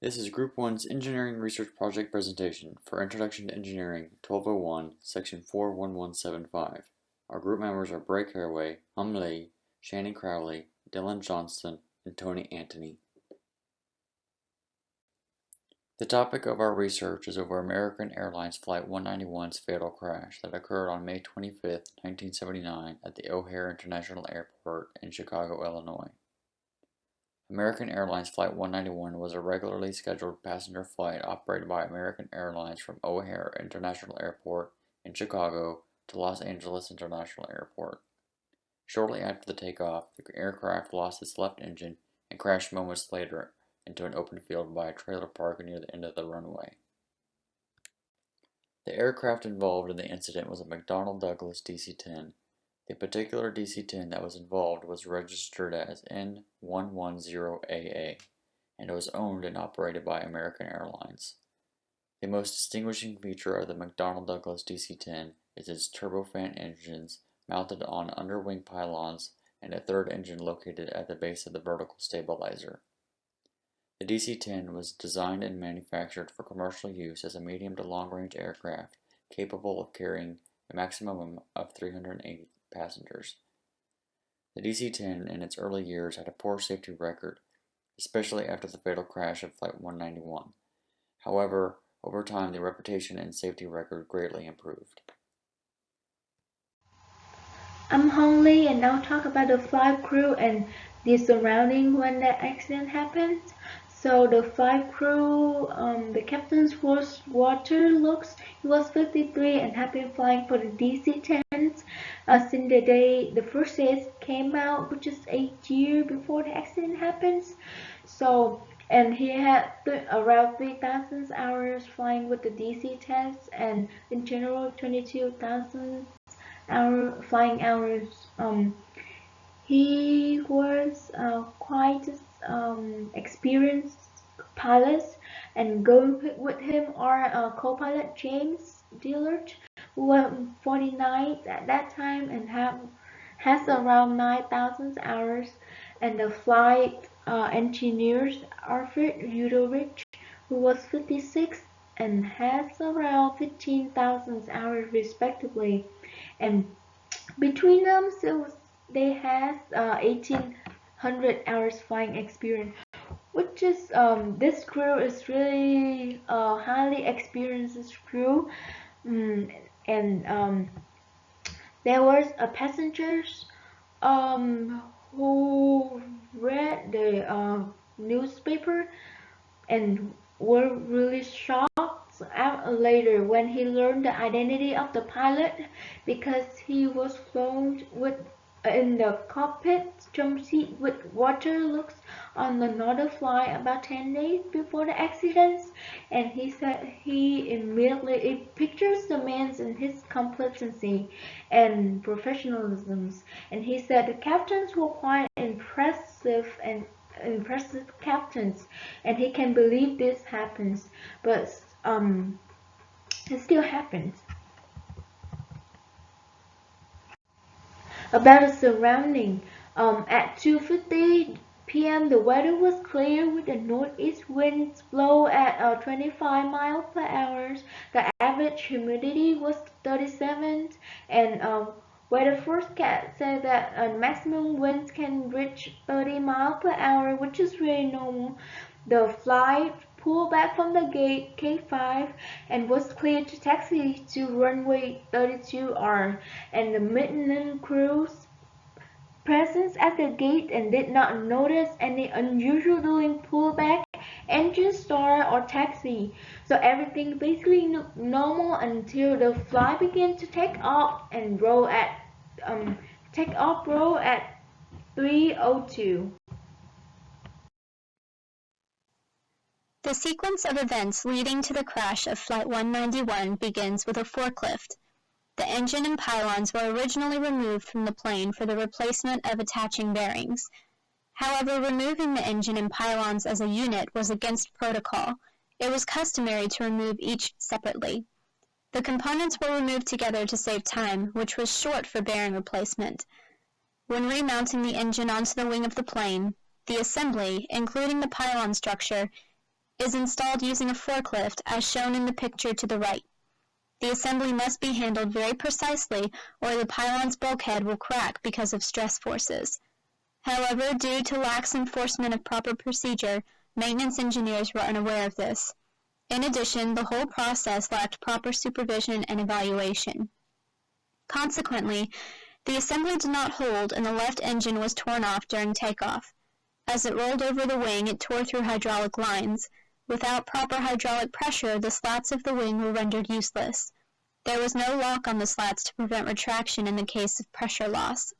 This is Group 1's Engineering Research Project presentation for Introduction to Engineering 1201, Section 41175. Our group members are Bray Caraway, Hum Lee, Shannon Crowley, Dylan Johnston, and Tony Antony. The topic of our research is over American Airlines Flight 191's fatal crash that occurred on May 25, 1979 at the O'Hare International Airport in Chicago, Illinois. American Airlines Flight 191 was a regularly scheduled passenger flight operated by American Airlines from O'Hare International Airport in Chicago to Los Angeles International Airport. Shortly after the takeoff, the aircraft lost its left engine and crashed moments later into an open field by a trailer park near the end of the runway. The aircraft involved in the incident was a McDonnell Douglas DC-10. The particular DC-10 that was involved was registered as N110AA, and it was owned and operated by American Airlines. The most distinguishing feature of the McDonnell Douglas DC-10 is its turbofan engines mounted on underwing pylons and a third engine located at the base of the vertical stabilizer. The DC-10 was designed and manufactured for commercial use as a medium to long-range aircraft capable of carrying a maximum of 380 passengers. The DC-10 in its early years had a poor safety record, especially after the fatal crash of Flight 191. However, over time the reputation and safety record greatly improved. I'm Hong Lee, and I'll talk about the flight crew and the surrounding when the accident happened. So the flight crew, the captain's was Walter Lux. He was 53 and had been flying for the DC-10s since the day the first days came out, which is 8 years before the accident happens. So, and he had around 3,000 hours flying with the DC-10s, and in general 22,000 flying hours. He was quite experienced pilot, and going with him are co-pilot James Dillard, who was 49 at that time and has around 9,000 hours, and the flight engineers Alfred Udovich, who was 56 and has around 15,000 hours respectively, and between them, so they have 1,800 hours flying experience, which is this crew is really highly experienced crew, and there was a passengers who read the newspaper and were really shocked later when he learned the identity of the pilot, because he was flown with in the cockpit jump seat with Walter Lux on another flight about 10 days before the accident, and he said he immediately pictures the man in his competency and professionalism, and he said the captains were quite impressive captains, and he can believe this happens, but it still happens. About the surrounding, at 2:50 p.m. the weather was clear with the northeast winds blow at 25 miles per hour. The average humidity was 37, and weather forecast said that maximum winds can reach 30 miles per hour, which is really normal. The flight pulled back from the gate K5 and was cleared to taxi to runway 32R, and the maintenance crews presence at the gate and did not notice any unusual during pullback, engine start, or taxi. So everything basically looked normal until the flight began to take off roll at 3:02. The sequence of events leading to the crash of Flight 191 begins with a forklift. The engine and pylons were originally removed from the plane for the replacement of attaching bearings. However, removing the engine and pylons as a unit was against protocol. It was customary to remove each separately. The components were removed together to save time, which was short for bearing replacement. When remounting the engine onto the wing of the plane, the assembly, including the pylon structure, is installed using a forklift as shown in the picture to the right. The assembly must be handled very precisely or the pylon's bulkhead will crack because of stress forces. However, due to lax enforcement of proper procedure, maintenance engineers were unaware of this. In addition, the whole process lacked proper supervision and evaluation. Consequently, the assembly did not hold and the left engine was torn off during takeoff. As it rolled over the wing, it tore through hydraulic lines. Without proper hydraulic pressure, the slats of the wing were rendered useless. There was no lock on the slats to prevent retraction in the case of pressure loss.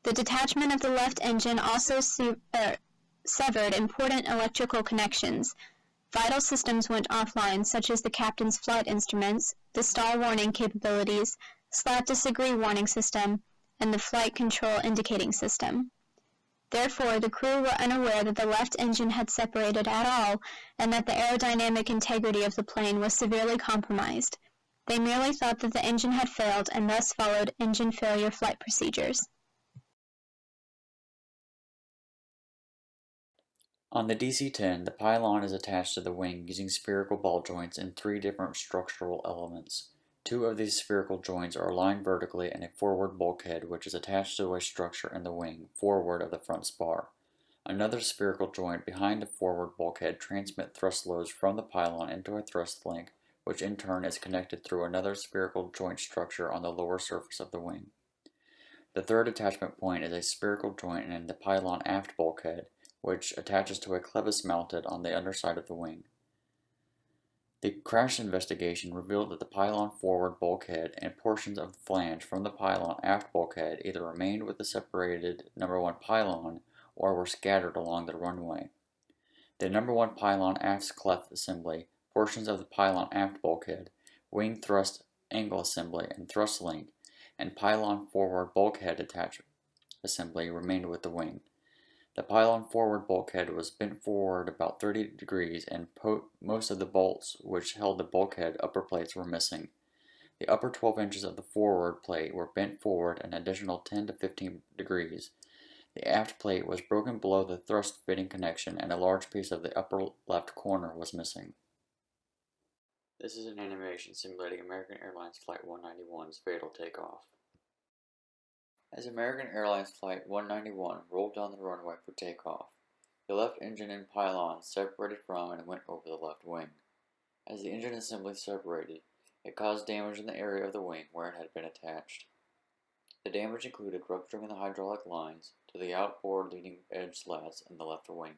The detachment of the left engine also severed important electrical connections. Vital systems went offline, such as the captain's flight instruments, the stall warning capabilities, slat disagree warning system, and the flight control indicating system. Therefore, the crew were unaware that the left engine had separated at all and that the aerodynamic integrity of the plane was severely compromised. They merely thought that the engine had failed and thus followed engine failure flight procedures. On the DC-10, the pylon is attached to the wing using spherical ball joints in 3 different structural elements. 2 of these spherical joints are aligned vertically in a forward bulkhead which is attached to a structure in the wing, forward of the front spar. Another spherical joint behind the forward bulkhead transmits thrust loads from the pylon into a thrust link, which in turn is connected through another spherical joint structure on the lower surface of the wing. The third attachment point is a spherical joint in the pylon aft bulkhead, which attaches to a clevis mounted on the underside of the wing. The crash investigation revealed that the pylon forward bulkhead and portions of the flange from the pylon aft bulkhead either remained with the separated number 1 pylon or were scattered along the runway. The number 1 pylon aft cleft assembly, portions of the pylon aft bulkhead, wing thrust angle assembly and thrust link, and pylon forward bulkhead attachment assembly remained with the wing. The pylon forward bulkhead was bent forward about 30 degrees and most of the bolts which held the bulkhead upper plates were missing. The upper 12 inches of the forward plate were bent forward an additional 10 to 15 degrees. The aft plate was broken below the thrust fitting connection and a large piece of the upper left corner was missing. This is an animation simulating American Airlines Flight 191's fatal takeoff. As American Airlines Flight 191 rolled down the runway for takeoff, the left engine and pylon separated from and went over the left wing. As the engine assembly separated, it caused damage in the area of the wing where it had been attached. The damage included rupturing the hydraulic lines to the outboard leading edge slats in the left wing.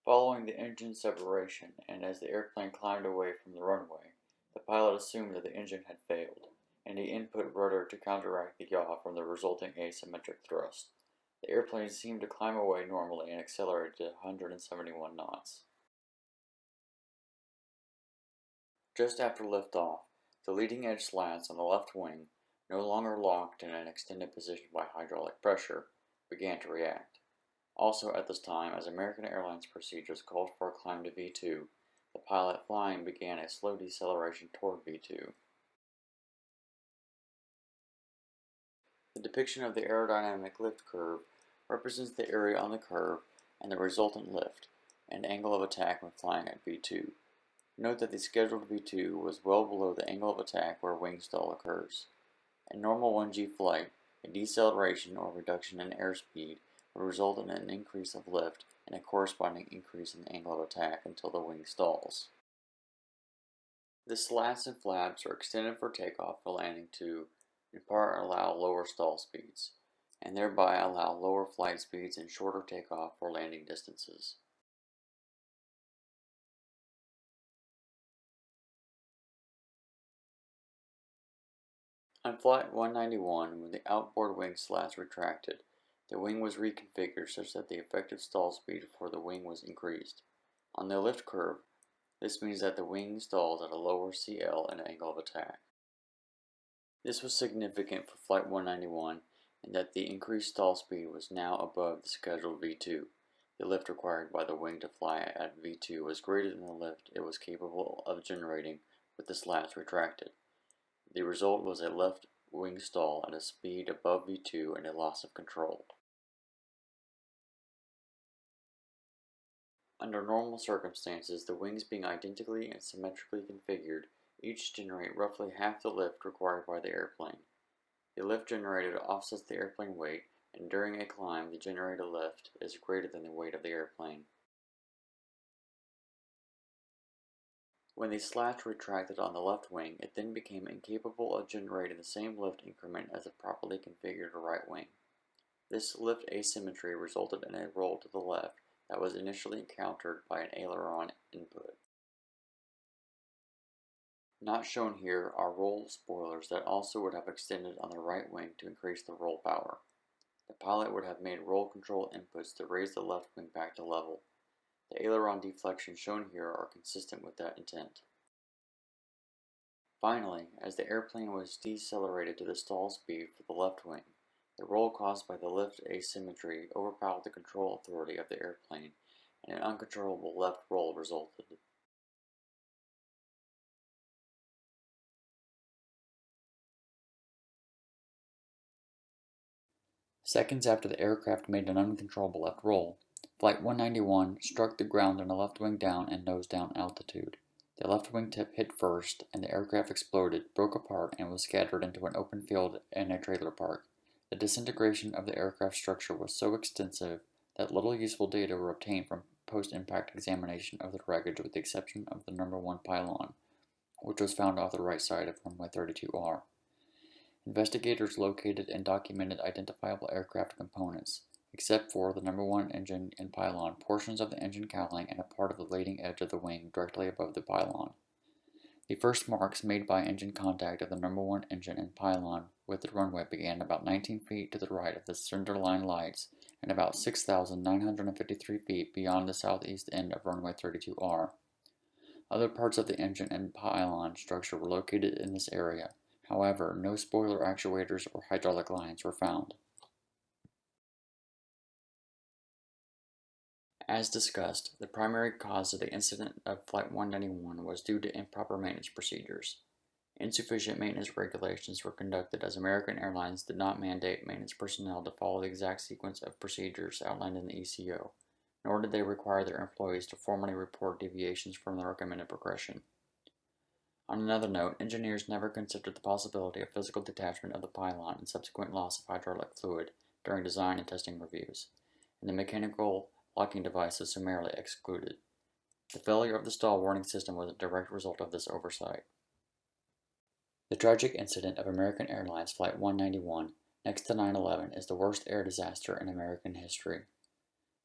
Following the engine separation, and as the airplane climbed away from the runway, the pilot assumed that the engine had failed, and he input rudder to counteract the yaw from the resulting asymmetric thrust. The airplane seemed to climb away normally and accelerated to 171 knots. Just after liftoff, the leading edge slats on the left wing, no longer locked in an extended position by hydraulic pressure, began to react. Also at this time, as American Airlines procedures called for a climb to V2, the pilot flying began a slow deceleration toward V2. The depiction of the aerodynamic lift curve represents the area on the curve and the resultant lift and angle of attack when flying at V2. Note that the scheduled V2 was well below the angle of attack where wing stall occurs. In normal 1G flight, a deceleration or reduction in airspeed would result in an increase of lift and a corresponding increase in the angle of attack until the wing stalls. The slats and flaps are extended for takeoff or landing to, in part, allow lower stall speeds, and thereby allow lower flight speeds and shorter takeoff or landing distances. On Flight 191, when the outboard wing slats retracted, the wing was reconfigured such that the effective stall speed for the wing was increased. On the lift curve, this means that the wing stalls at a lower CL and angle of attack. This was significant for Flight 191 in that the increased stall speed was now above the scheduled V2. The lift required by the wing to fly at V2 was greater than the lift it was capable of generating with the slats retracted. The result was a left wing stall at a speed above V2 and a loss of control. Under normal circumstances, the wings being identically and symmetrically configured, each generate roughly half the lift required by the airplane. The lift generated offsets the airplane weight, and during a climb, the generated lift is greater than the weight of the airplane. When the slats retracted on the left wing, it then became incapable of generating the same lift increment as a properly configured right wing. This lift asymmetry resulted in a roll to the left that was initially encountered by an aileron input. Not shown here are roll spoilers that also would have extended on the right wing to increase the roll power. The pilot would have made roll control inputs to raise the left wing back to level. The aileron deflections shown here are consistent with that intent. Finally, as the airplane was decelerated to the stall speed for the left wing, the roll caused by the lift asymmetry overpowered the control authority of the airplane, and an uncontrollable left roll resulted. Seconds after the aircraft made an uncontrollable left roll, Flight 191 struck the ground in a left wing down and nose down altitude. The left wing tip hit first, and the aircraft exploded, broke apart, and was scattered into an open field and a trailer park. The disintegration of the aircraft structure was so extensive that little useful data were obtained from post-impact examination of the wreckage with the exception of the number 1 pylon, which was found off the right side of runway 32R. Investigators located and documented identifiable aircraft components, except for the number 1 engine and pylon, portions of the engine cowling, and a part of the leading edge of the wing directly above the pylon. The first marks made by engine contact of the number 1 engine and pylon with the runway began about 19 feet to the right of the centerline lights and about 6,953 feet beyond the southeast end of runway 32R. Other parts of the engine and pylon structure were located in this area. However, no spoiler actuators or hydraulic lines were found. As discussed, the primary cause of the incident of Flight 191 was due to improper maintenance procedures. Insufficient maintenance regulations were conducted as American Airlines did not mandate maintenance personnel to follow the exact sequence of procedures outlined in the ECO, nor did they require their employees to formally report deviations from the recommended progression. On another note, engineers never considered the possibility of physical detachment of the pylon and subsequent loss of hydraulic fluid during design and testing reviews, and the mechanical locking device is summarily excluded. The failure of the stall warning system was a direct result of this oversight. The tragic incident of American Airlines Flight 191, next to 9/11, is the worst air disaster in American history.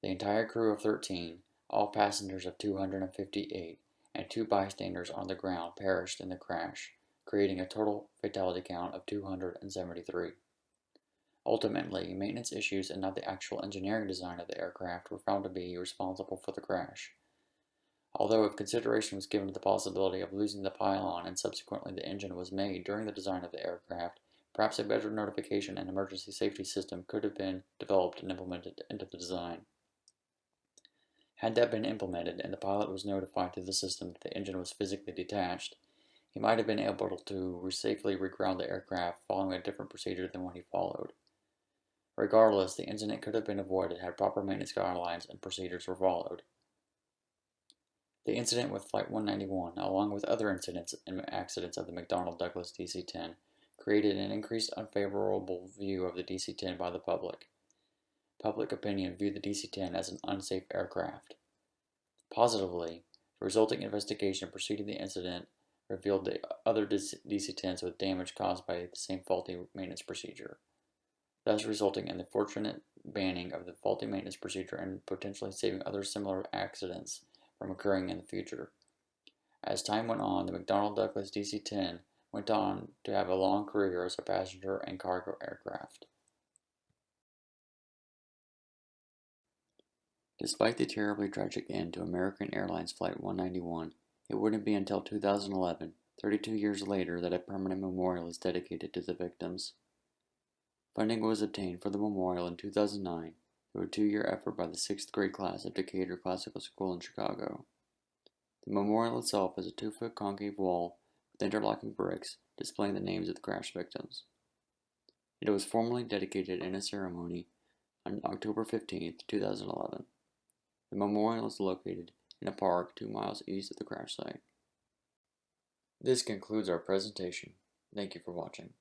The entire crew of 13, all passengers of 258, and 2 bystanders on the ground perished in the crash, creating a total fatality count of 273. Ultimately, maintenance issues and not the actual engineering design of the aircraft were found to be responsible for the crash. Although if consideration was given to the possibility of losing the pylon and subsequently the engine was made during the design of the aircraft, perhaps a better notification and emergency safety system could have been developed and implemented into the design. Had that been implemented and the pilot was notified through the system that the engine was physically detached, he might have been able to safely reground the aircraft following a different procedure than what he followed. Regardless, the incident could have been avoided had proper maintenance guidelines and procedures were followed. The incident with Flight 191, along with other incidents and accidents of the McDonnell Douglas DC-10, created an increased unfavorable view of the DC-10 by the public. Public opinion viewed the DC-10 as an unsafe aircraft. Positively, the resulting investigation preceding the incident revealed the other DC-10s with damage caused by the same faulty maintenance procedure, thus resulting in the fortunate banning of the faulty maintenance procedure and potentially saving other similar accidents from occurring in the future. As time went on, the McDonnell Douglas DC-10 went on to have a long career as a passenger and cargo aircraft. Despite the terribly tragic end to American Airlines Flight 191, it wouldn't be until 2011, 32 years later, that a permanent memorial is dedicated to the victims. Funding was obtained for the memorial in 2009 through a 2-year effort by the 6th grade class of Decatur Classical School in Chicago. The memorial itself is a 2-foot concave wall with interlocking bricks displaying the names of the crash victims. It was formally dedicated in a ceremony on October 15, 2011. The memorial is located in a park 2 miles east of the crash site. This concludes our presentation. Thank you for watching.